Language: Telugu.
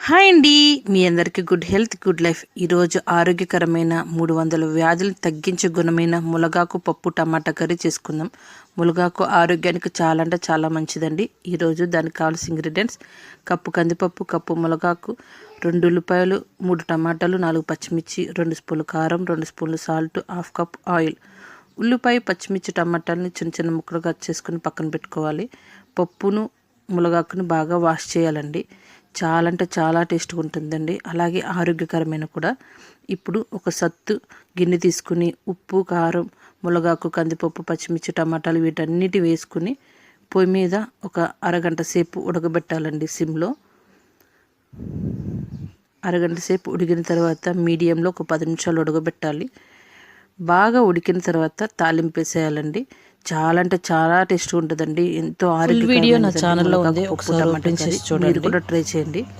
హాయ్ అండి, మీ అందరికీ గుడ్ హెల్త్ గుడ్ లైఫ్. ఈరోజు ఆరోగ్యకరమైన 300 వ్యాధులను తగ్గించే గుణమైన ములగాకు పప్పు టమాటా కర్రీ చేసుకుందాం. ములగాకు ఆరోగ్యానికి చాలా అంటే చాలా మంచిదండి. ఈరోజు దానికి కావాల్సిన ఇంగ్రీడియంట్స్: కప్పు కందిపప్పు, కప్పు ములగాకు, 2 ఉల్లిపాయలు, 3 టమాటాలు, 4 పచ్చిమిర్చి, 2 స్పూన్లు కారం, 2 స్పూన్లు సాల్ట్, హాఫ్ కప్ ఆయిల్. ఉల్లిపాయ, పచ్చిమిర్చి, టమాటాలని చిన్న చిన్న ముక్కలుగా చేసుకుని పక్కన పెట్టుకోవాలి. పప్పును ములగాకుని బాగా వాష్ చేయాలండి. చాలా అంటే చాలా టేస్ట్గా ఉంటుందండి, అలాగే ఆరోగ్యకరమైన కూడా. ఇప్పుడు ఒక సత్తు గిన్నె తీసుకుని ఉప్పు, కారం, ములగాకు, కందిపప్పు, పచ్చిమిర్చి, టమాటాలు వీటన్నిటి వేసుకుని పొయ్యి మీద ఒక అరగంట సేపు ఉడకబెట్టాలండి. సిమ్లో అరగంట సేపు ఉడికిన తర్వాత మీడియంలో ఒక 10 నిమిషాలు ఉడకబెట్టాలి. బాగా ఉడికిన తర్వాత తాలింపు వేసేయాలండి. చాలా అంటే చాలా టేస్ట్గా ఉంటుందండి. ఎంతో ఆరోగ్యకరమైన వీడియో నా ఛానల్లో ఉంది, ఒకసారి మీరు కూడా ట్రై చేయండి.